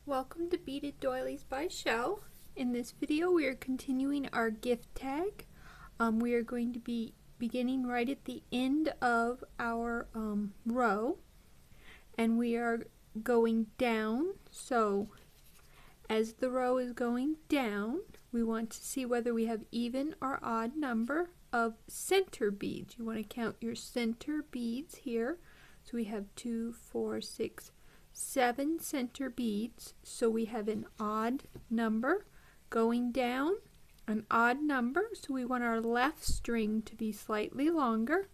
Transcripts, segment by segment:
Welcome to Beaded Doilies by Shell. In this video we are continuing our gift tag. We are going to be beginning right at the end of our row, and we are going down. So as the row is going down, we want to see whether we have even or odd number of center beads. You want to count your center beads here. So we have 2, 4, 6, 7 center beads, so we have an odd number going down, an odd number, so we want our left string to be slightly longer.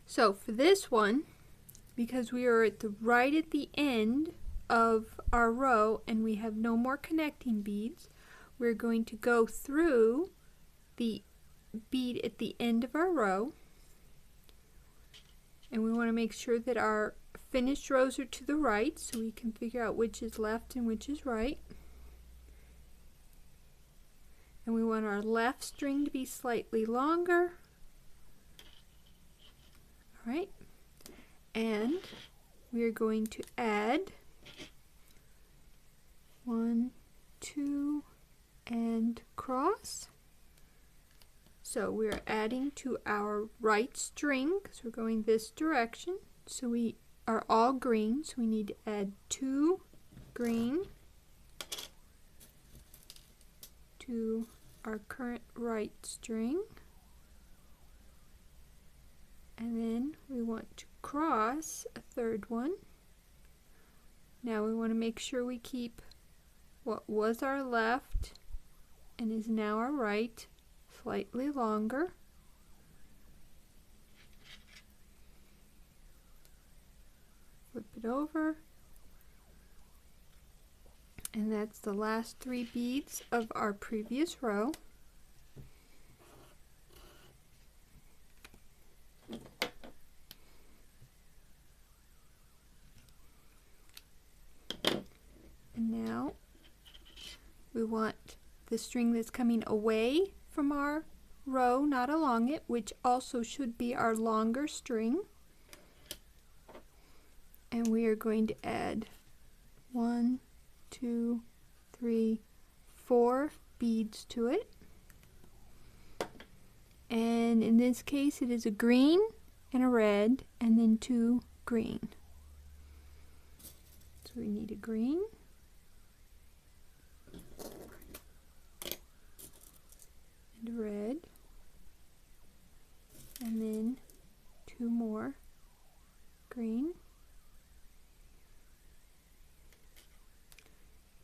So for this one, because we are right at the end of our row and we have no more connecting beads, we're going to go through the bead at the end of our row, and we want to make sure that our finished rows are to the right so we can figure out which is left and which is right. And we want our left string to be slightly longer. Alright, and we are going to add 1, 2, and cross. So we're adding to our right string because we're going this direction. So we are all green, so we need to add 2 green to our current right string, and then we want to cross a third one. Now we want to make sure we keep what was our left and is now our right slightly longer. Flip it over, and that's the last 3 beads of our previous row. And now we want the string that's coming away from our row, not along it, which also should be our longer string. And we are going to add 1, 2, 3, 4 beads to it. And in this case it is a green and a red and then 2 green. So we need a green and a red and then 2 more green.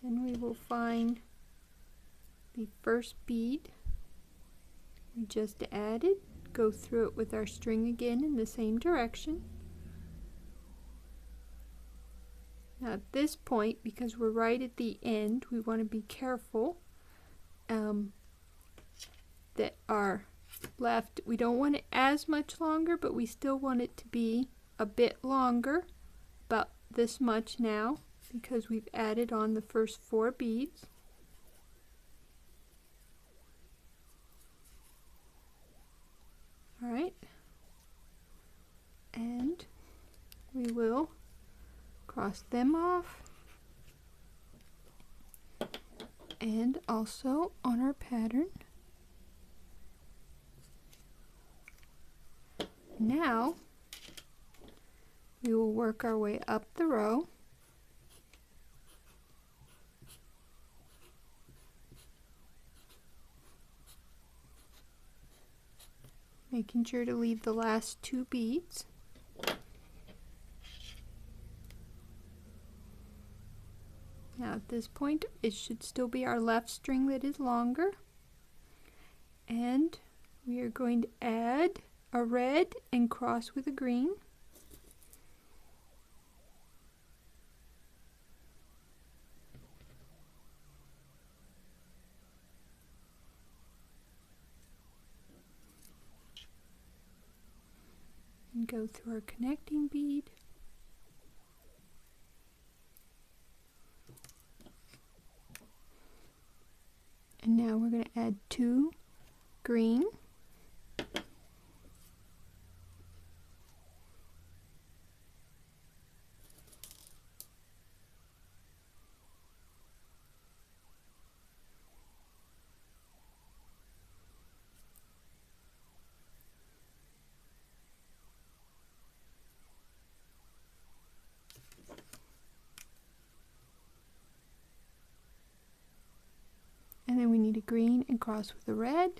Then we will find the first bead we just added, go through it with our string again in the same direction. Now at this point, because we're right at the end, we want to be careful that our left, we don't want it as much longer, but we still want it to be a bit longer, about this much now, because we've added on the first 4 beads. Alright, and we will cross them off, and also on our pattern. Now we will work our way up the row, making sure to leave the last 2 beads. Now at this point it should still be our left string that is longer, and we are going to add a red and cross with a green. And go through our connecting bead. And now we're going to add 2 green green and cross with the red.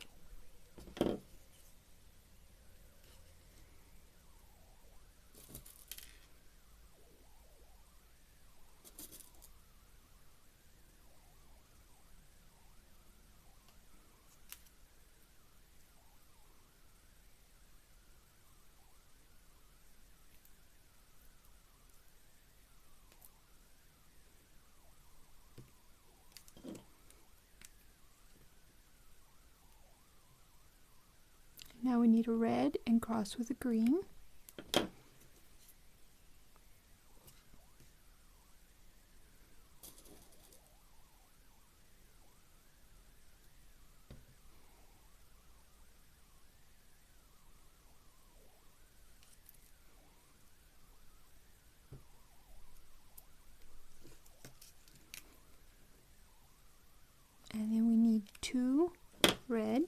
Now we need a red and cross with a green. And then we need 2 red.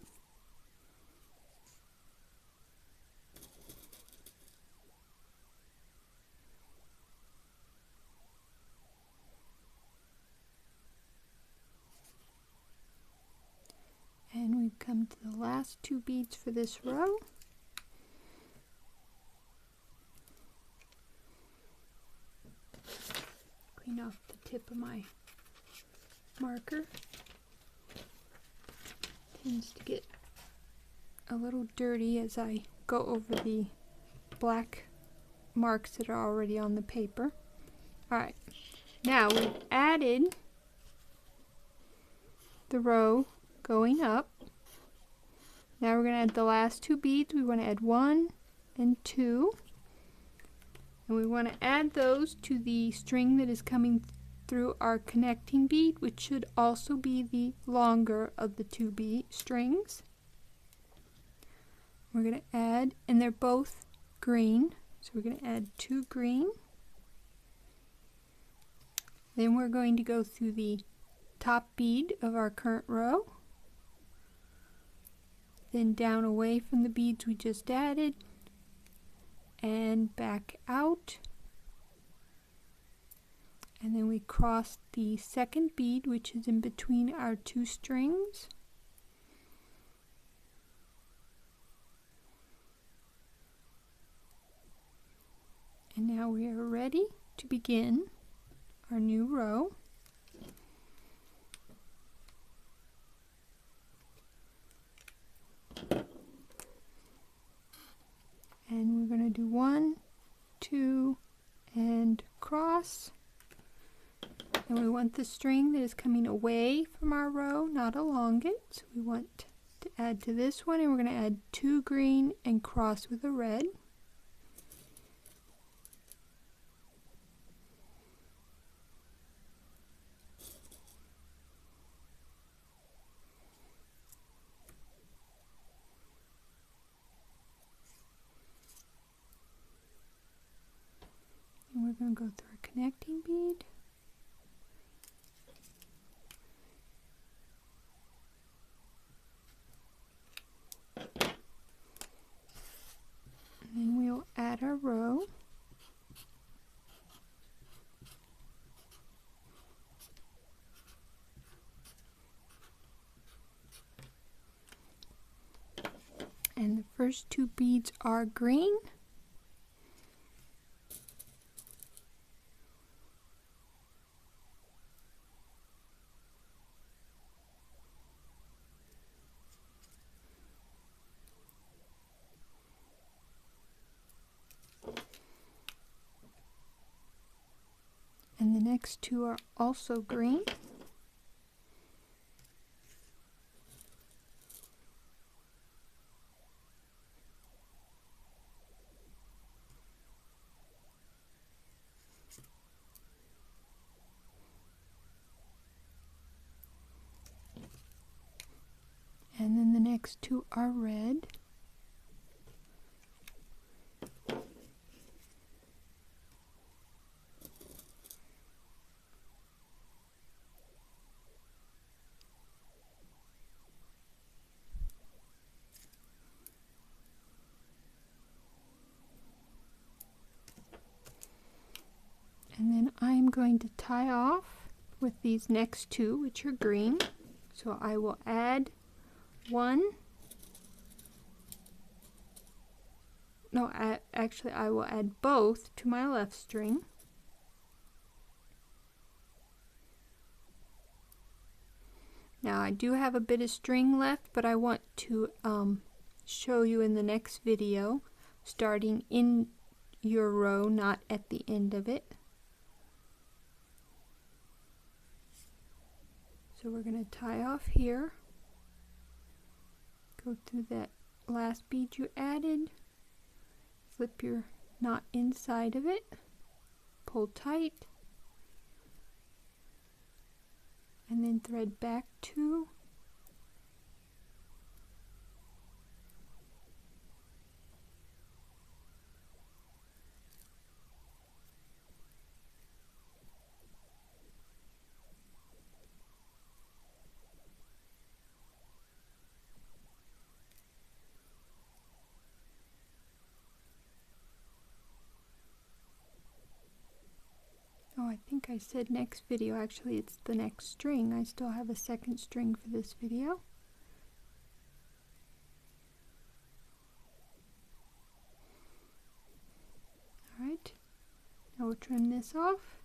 And we've come to the last 2 beads for this row. Clean off the tip of my marker. Tends to get a little dirty as I go over the black marks that are already on the paper. Alright, now we've added the row going up. Now we're going to add the last 2 beads. We want to add 1 and 2. And we want to add those to the string that is coming through our connecting bead, which should also be the longer of the 2 bead strings. We're going to add, and they're both green, so we're going to add 2 green. Then we're going to go through the top bead of our current row, then down away from the beads we just added, and back out. And then we cross the second bead, which is in between our 2 strings. And now we are ready to begin our new row. And we're going to do 1, 2, and cross. And we want the string that is coming away from our row, not along it. So we want to add to this one, and we're going to add 2 green and cross with a red. And we're going to go through a connecting bead. And then we'll add our row. And the first 2 beads are green. And the next 2 are also green. And then the next 2 are red. And then I'm going to tie off with these next 2, which are green. So I will add one. No, actually I will add both to my left string. Now I do have a bit of string left, but I want to show you in the next video, starting in your row, not at the end of it. So we're going to tie off here, go through that last bead you added, slip your knot inside of it, pull tight, and then thread back 2, oh, I think I said next video. Actually, it's the next string. I still have a second string for this video. Alright, now we'll trim this off.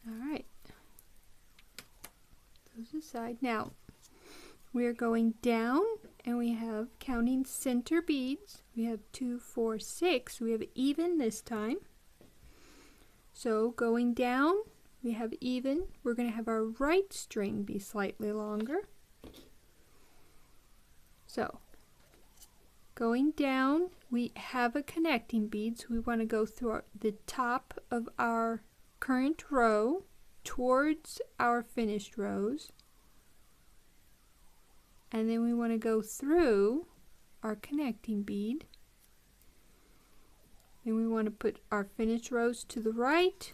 Alright, those aside. Now, we are going down, and we have, counting center beads, we have 2, 4, 6. We have even this time. So going down, we have even. We're going to have our right string be slightly longer. So going down, we have a connecting bead, so we want to go through the top of our current row towards our finished rows. And then we want to go through our connecting bead. Then we want to put our finished rows to the right,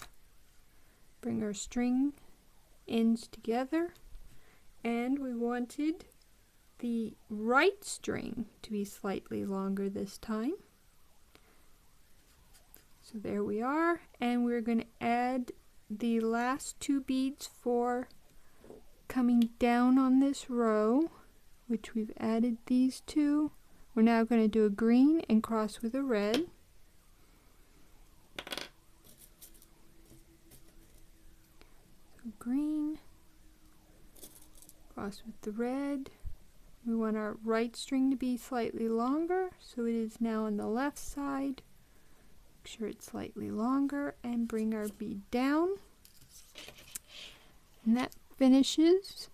bring our string ends together, and we wanted the right string to be slightly longer this time. So there we are, and we're going to add the last 2 beads for coming down on this row, which we've added these 2. We're now going to do a green and cross with a red. So green, cross with the red. We want our right string to be slightly longer, so it is now on the left side. Make sure it's slightly longer and bring our bead down. And that finishes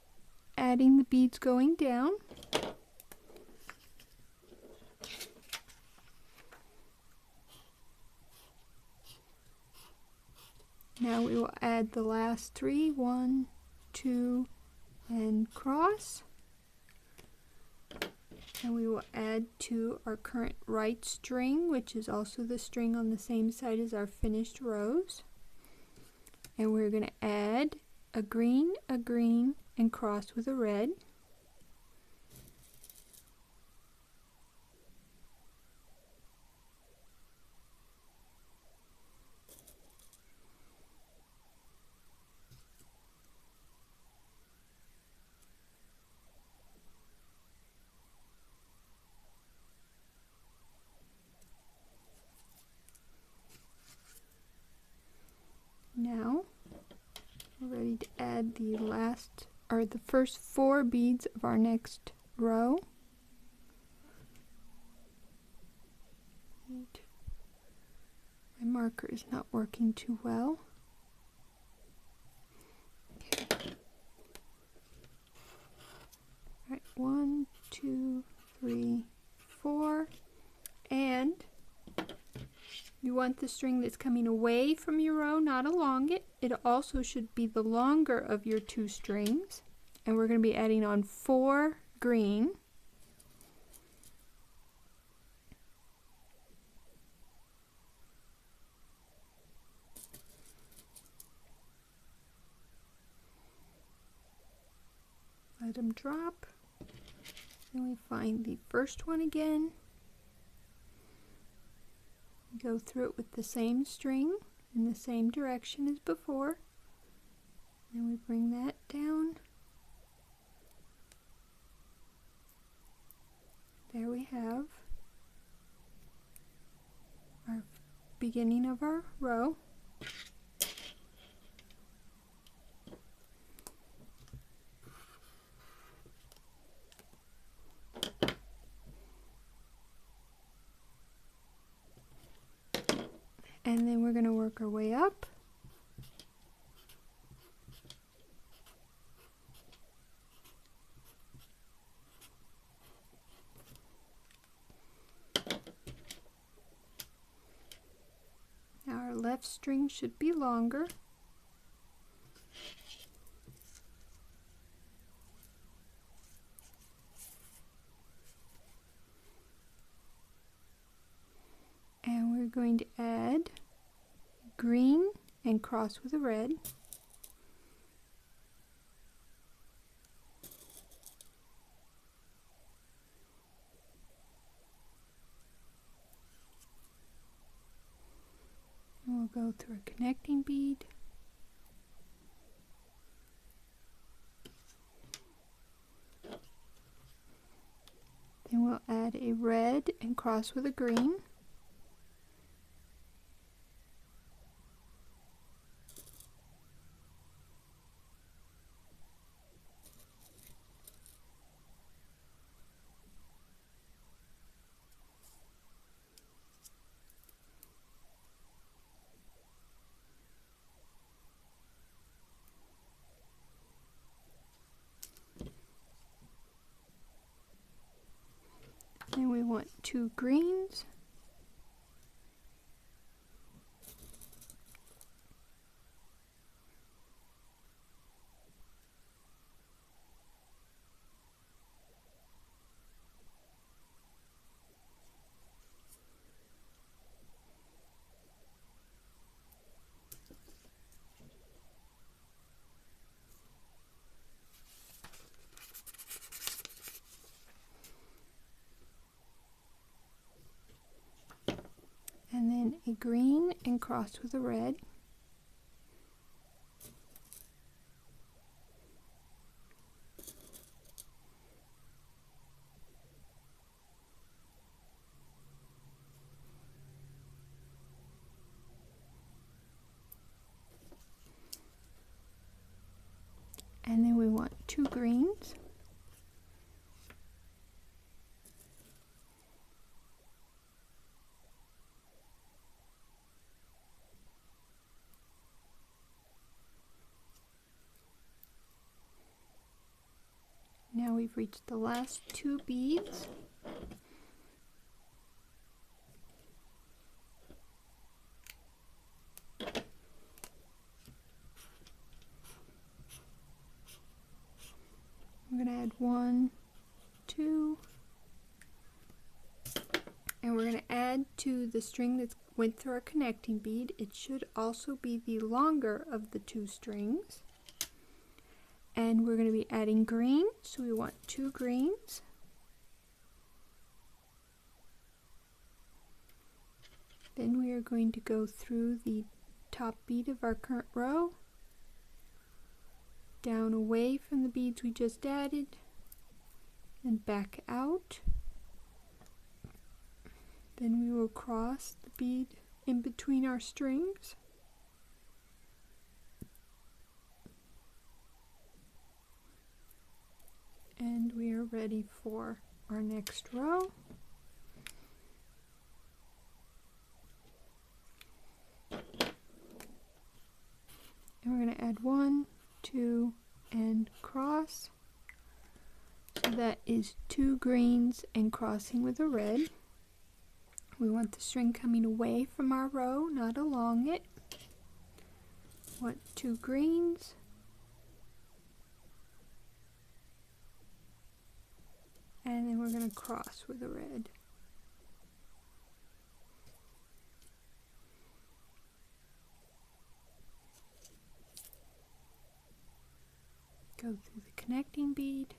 adding the beads going down. Now we will add the last 3, 1, 2, and cross. And we will add to our current right string, which is also the string on the same side as our finished rows. And we're going to add a green, and cross with a red. Now we're ready to add the last, or the first 4 beads of our next row. My marker is not working too well. Okay. Alright, 1, 2, 3, 4, and you want the string that's coming away from your row, not along it. It also should be the longer of your 2 strings. And we're going to be adding on 4 green. Let them drop. Then we find the first one again. Go through it with the same string in the same direction as before. Then we bring that down. There we have our beginning of our row. And then we're going to work our way up. Now our left string should be longer. And we're going to add green and cross with a red. And we'll go through a connecting bead. Then we'll add a red and cross with a green. Then we want 2 greens. And then a green and cross with a red. And then we want 2 greens. Now we've reached the last 2 beads. I'm going to add 1, 2, and we're going to add to the string that went through our connecting bead. It should also be the longer of the 2 strings. And we're going to be adding green, so we want 2 greens. Then we are going to go through the top bead of our current row, down away from the beads we just added, and back out. Then we will cross the bead in between our strings. And we are ready for our next row. And we're going to add 1, 2, and cross. So that is 2 greens and crossing with a red. We want the string coming away from our row, not along it. Want 2 greens. And then we're going to cross with a red. Go through the connecting bead.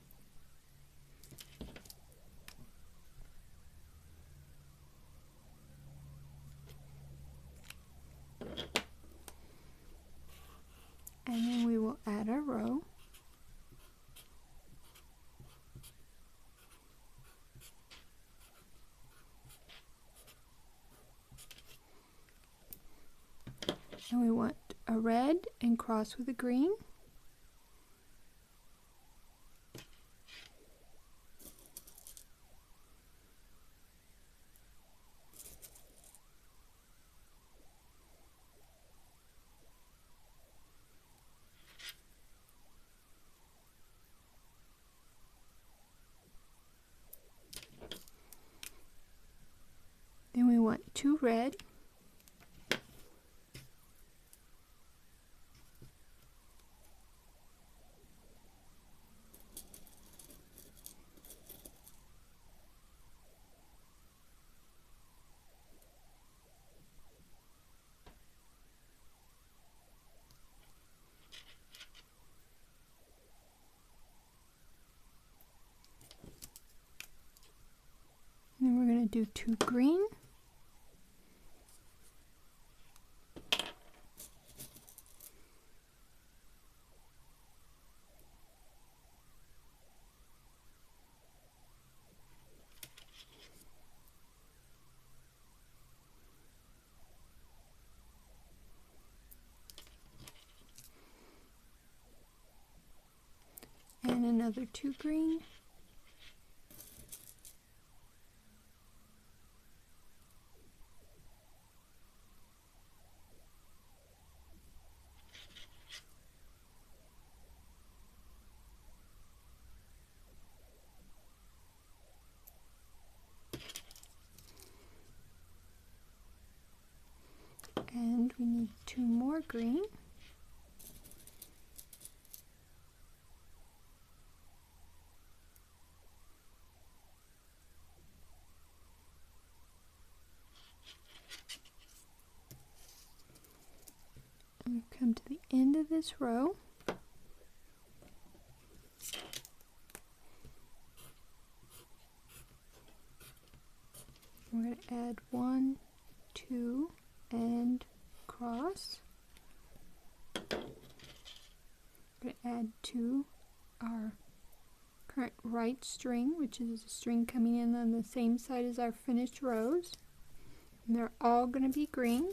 And then we will add our row. And we want a red and cross with a green. Then we want 2 red. And then we're going to do 2 green. And another 2 green. And we need 2 more green. And we've come to the end of this row. We're going to add 1, 2, and cross. We're going to add to our current right string, which is a string coming in on the same side as our finished rows. And they're all going to be green.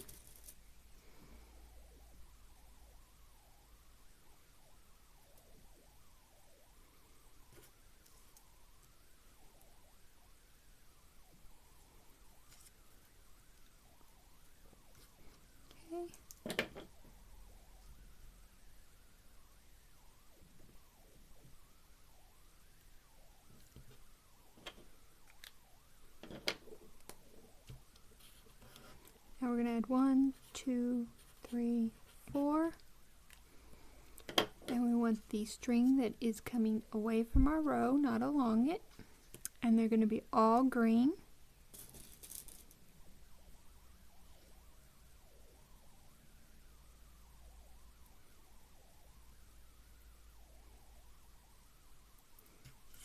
Now we're going to add 1, 2, 3, 4. And we want the string that is coming away from our row, not along it. And they're going to be all green.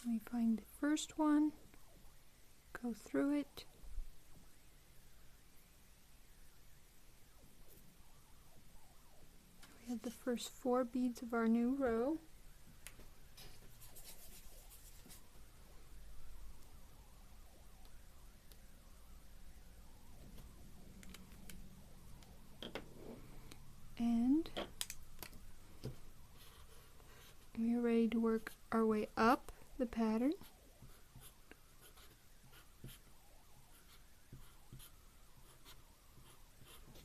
We find the first one, go through it. We have the first 4 beads of our new row. And we are ready to work our way up the pattern.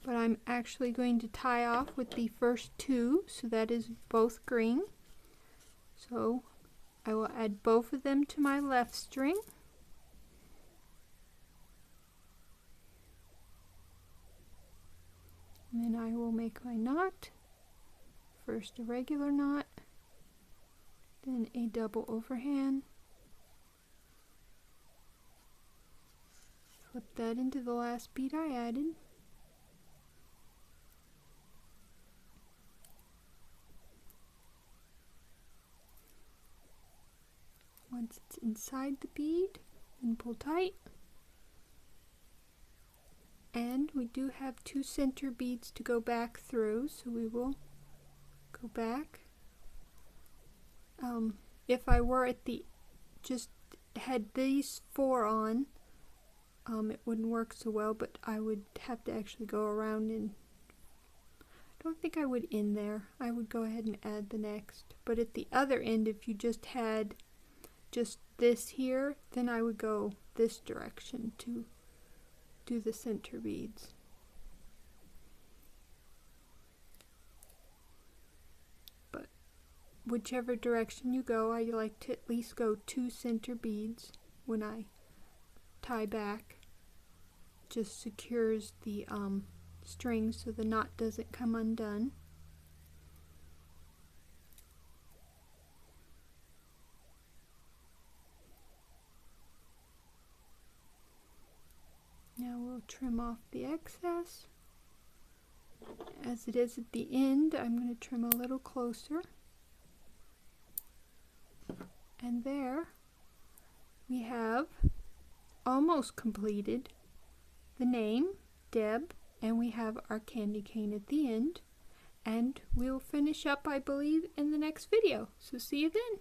But I'm actually going to tie off with the first 2, so that is both green. So I will add both of them to my left string. And then I will make my knot. First a regular knot, then a double overhand. Flip that into the last bead I added. Once it's inside the bead, then pull tight. And we do have 2 center beads to go back through, so we will go back. If I were at the, just had these 4 on, it wouldn't work so well, but I would have to actually go around, and I don't think I would end there. I would go ahead and add the next. But at the other end, if you just had just this here, then I would go this direction to do the center beads. But whichever direction you go, I like to at least go 2 center beads when I tie back. Just secures the string so the knot doesn't come undone. Now we'll trim off the excess. As it is at the end, I'm going to trim a little closer. And there we have almost completed the name, Deb, and we have our candy cane at the end. And we'll finish up, I believe, in the next video. So see you then.